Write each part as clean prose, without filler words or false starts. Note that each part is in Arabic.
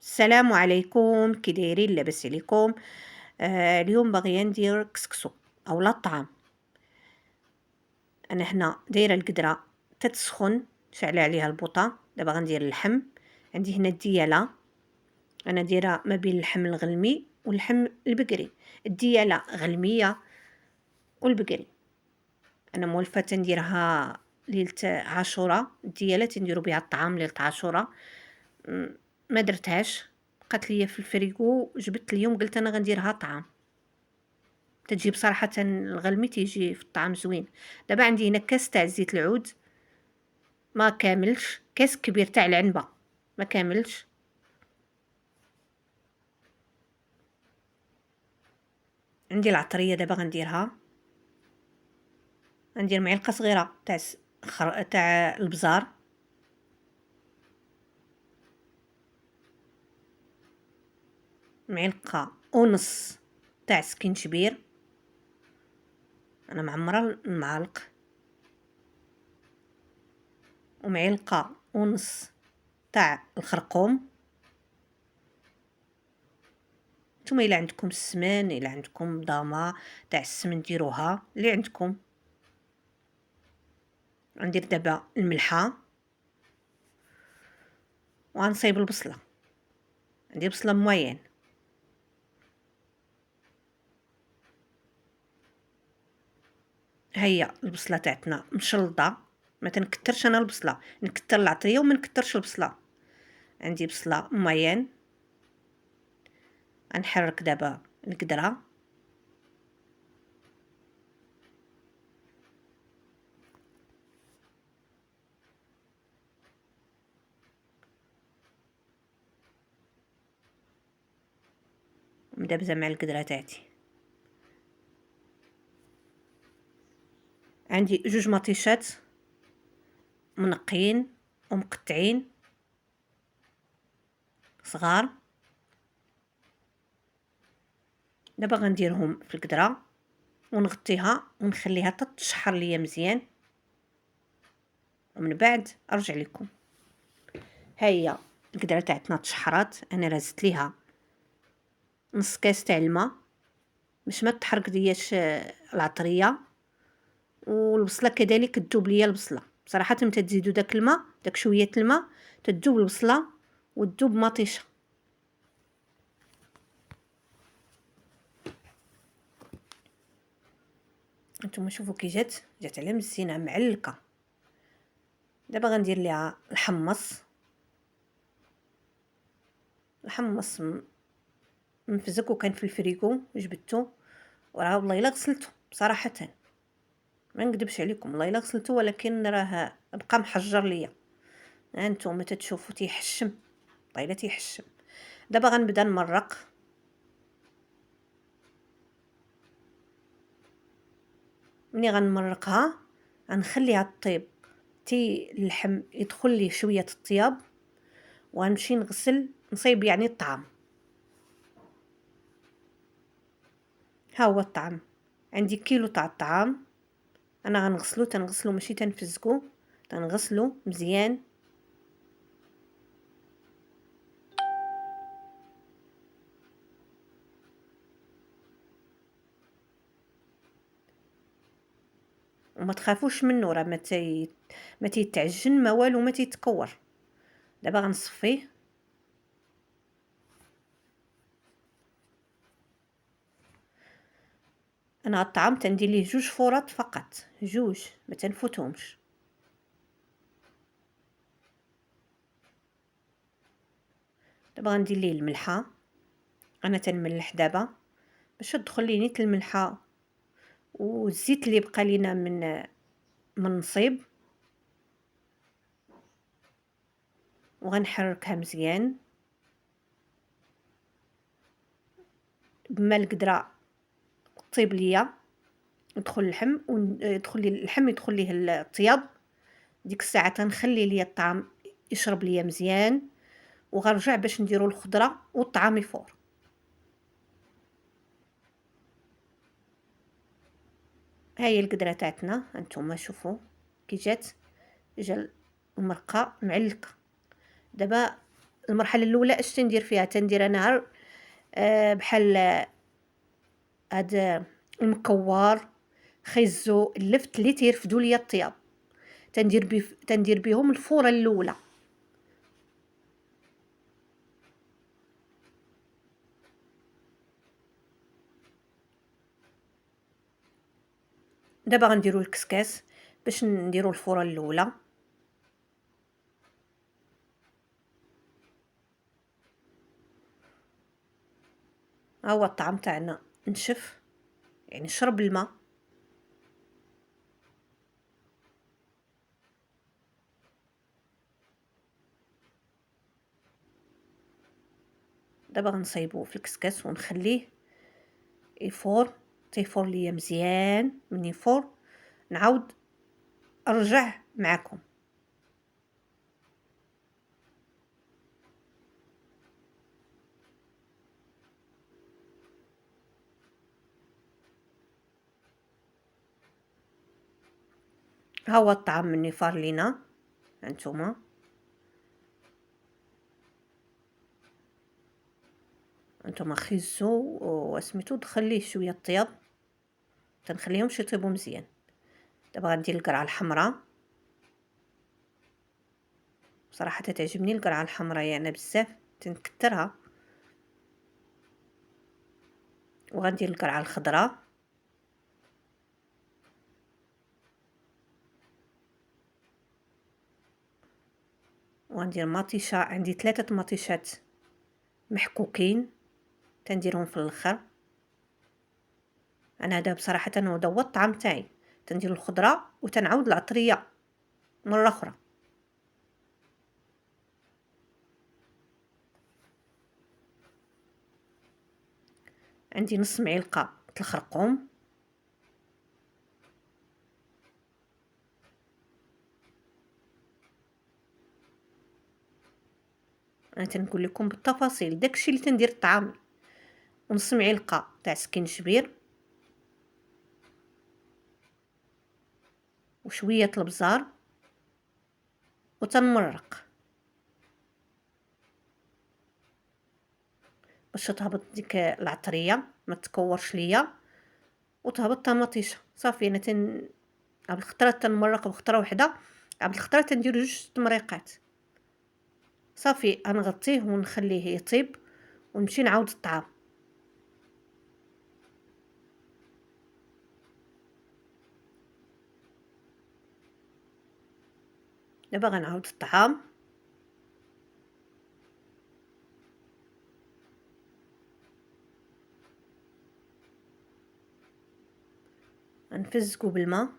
السلام عليكم، كي دايرين؟ لاباس عليكم؟ اليوم باغية ندير كسكسو اولا الطعام. انا هنا دايره القدره تتسخن، شعلة عليها البوطه. دابا غندير اللحم. عندي هنا الدياله، انا دايره ما بين اللحم الغلمي واللحم البقري. الدياله غلميه والبقري انا مولفه تنديرها ليله عاشوراء. الدياله تنديروا بها الطعام ليله عاشوراء. م- ما درتهاش، بقات ليا في الفريغو، جبت اليوم قلت انا غنديرها طعام. تجي بصراحة الغلمي تيجي في الطعام زوين. دابا عندي هنا كاس تاع زيت العود ما كاملش، كاس كبير تاع العنبة ما كاملش. عندي العطرية دابا غنديرها. غندير معلقة صغيرة تاع تاع البزار، معلقة ونص تاع سكينشبير، انا معمرة المعالق، ومعلقة ونص تاع الخرقوم. نتوما الا عندكم السمان، الا عندكم ضامة تاع السمن ديروها اللي عندكم. غندير دابا الملحة وغنصايب البصلة. عندي بصلة موين. هيا البصلة تاعتنا مشلضة، ما تنكترش انا البصلة، نكتر العطرية وما نكترش البصلة. عندي بصلة موين. غنحرك دابا القدرة. مدابزة مع القدرة تاعتي. عندي جوج مطيشات منقيين ومقطعين صغار. دابا غنديرهم في القدرة ونغطيها ونخليها تتشحر ليا مزيان، ومن بعد ارجع لكم. هيا القدرة تاعتنا تشحرات، انا رازت ليها نص كاس تاع الماء باش ما تحرق دياش العطريه. والبصله كذلك تذوب ليا البصله. بصراحه متى تزيدوا داك الماء، داك شويه الماء، تذوب البصله وتذوب مطيشه. نتوما شوفوا كي جات على مزيانه معلكه. دابا غندير ليها الحمص. الحمص مفزك وكان في الفريكو، جبدته وراه والله الا غسلته بصراحه، ما نكذبش عليكم، والله الا غسلته، ولكن راه بقى محجر ليا. ها نتوما تتشوفوا تيحشم، والله الا تيحشم. دابا غنبدا نمرق. ملي غنمرقها غنخليها طيب تي اللحم يدخل ليه شويه الطياب، وغنمشي نغسل نصيب يعني الطعام. ها هو الطعام. عندي كيلو تاع الطعام، انا تنغسلو ماشي تنفزكو، تنغسلو مزيان. وما تخافوش منه، راه ما تيتعجن ما والو، ما تيتكور. دابا غنصفيه. انا الطعام تندير ليه جوج فورات فقط، جوج ما تنفوتهمش. دابا غندير ليه الملحه. انا تنملح دابا باش تدخل لي نيت الملحه والزيت اللي بقى لينا من نصيب. وغنحركها مزيان بما القدره طيب ليا. يدخل اللحم ويدخل لي اللحم، يدخل ليه الطياب. ديك الساعه تنخلي ليا الطعام يشرب ليا مزيان، وغنرجع باش نديرو الخضره والطعام يفور. هاهي القدره تاعتنا، هانتوما شوفوا كي جا المرقه معلكه. دابا المرحلة الأولى اش تندير فيها؟ تندير أنا بحال هاد المكوّار، خيزو، اللفت اللي تيرفدوا ليا الطياب، تندير بيهم الفورة الأولى. دابا غنديرو الكسكاس باش نديرو الفورة الأولى. ها هو الطعام تاعنا نشف، يعني شرب الماء. دابا غنصايبوه في الكسكاس ونخليه تيفور ليا مزيان. من يفور نعاود ارجع معكم. ها هو الطعام من يفار لينا، هانتوما. خيزو وسميتو دخل ليه شويه الطياب، تنخليهمش يطيبوا مزيان. دابا غندير القرعه الحمراء. بصراحه تعجبني القرعه الحمراء يعني بزاف، تنكترها. وغندير القرعه الخضراء. وغندير مطيشه، عندي 3 مطيشات محكوكين تنديرهم في الاخر. انا هذا بصراحه هذا هو الطعام تاعي، تندير الخضره وتنعاود العطريه مره اخرى. عندي نص معلقه الخرقوم، انا تنقول لكم بالتفاصيل داكشي اللي تندير الطعام. ونص معلقه تاع سكينجبير، وشويه البزار، وتنمرق باش تهبط ديك العطريه ما تكورش ليا، وتهبط الطماطيشه. صافي انا عبد الخطره تنمرق بخطره وحده، عبد الخطره تندير 2 تمريقات. صافي غنغطيه ونخليه يطيب ونمشي نعاود الطعام. دابا غنعاود الطعام. غنفزقو بالماء.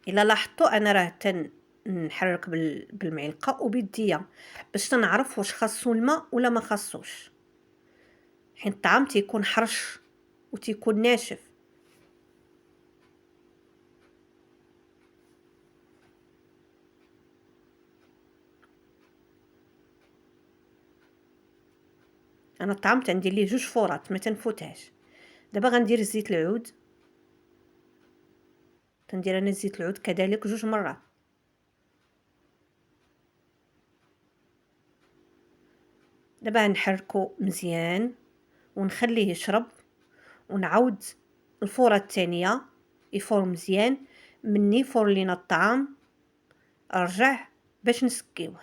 الا لاحظتوا انا راه نحرك بالمعلقه وبيديا باش تنعرف واش خاصو الماء ولا ما خاصوش، حيت الطعام تيكون حرش وتيكون ناشف. انا الطعام تندير ليه 2 فورات ما تنفوتهاش. دابا غندير زيت العود، تندير انا زيت العود كذلك 2 مرات. دابا نحركو مزيان ونخليه يشرب، ونعاود الفوره الثانيه يفور مزيان. مني يفور لينا الطعام ارجع باش نسكيوه.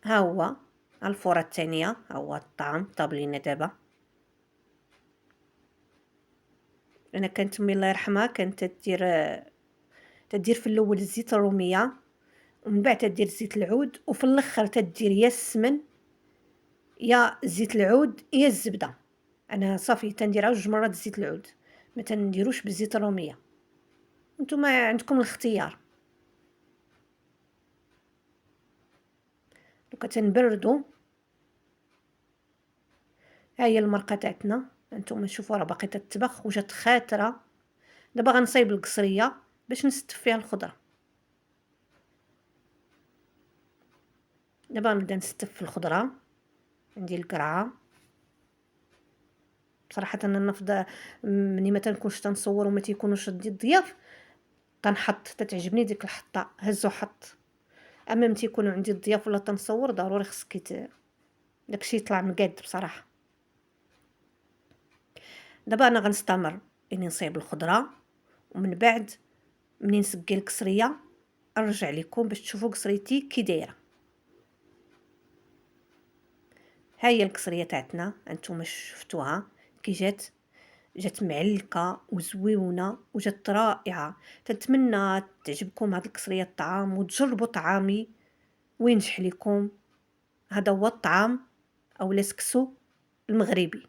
ها هو الفوره الثانيه، ها هو الطعام طاب لينا دابا. انا كانت امي الله يرحمها كانت تدير في الاول الزيت الروميه، ومن بعد تدير زيت العود، وفي الاخر تدير يا السمن يا زيت العود يا الزبده. انا صافي تندير 2 مرات زيت العود، ما تنديروش بالزيت الروميه. نتوما عندكم الاختيار. دوكا تنبردو. ها هي المرقه تاعتنا، انتم شوفوا راه باقي تتبخ وجات خاتره. دابا غنصايب القصريه باش نستف فيها الخضره. دابا غنبدا نستف في الخضره. عندي القرعه. بصراحه انا نفضل ملي ما تنكونش تنصور وما تيكونوش عندي الضياف كنحط، تتعجبني ديك الحطه هز وحط. اما ملي تيكونوا عندي الضياف ولا تنصور ضروري خصك داكشي يطلع مقاد بصراحه. دابا انا غنستمر اني نصايب الخضره، ومن بعد منين نسقي القصريه ارجع لكم باش تشوفوا قصريتي كي دايره. ها هي القصريه تاعتنا انتم شفتوها كي جات معلكه وزويونه وجات رائعه. تنتمنى تعجبكم هاد القصريه الطعام وتجربوا طعامي وينجح لكم. هذا هو الطعام او السكسو المغربي.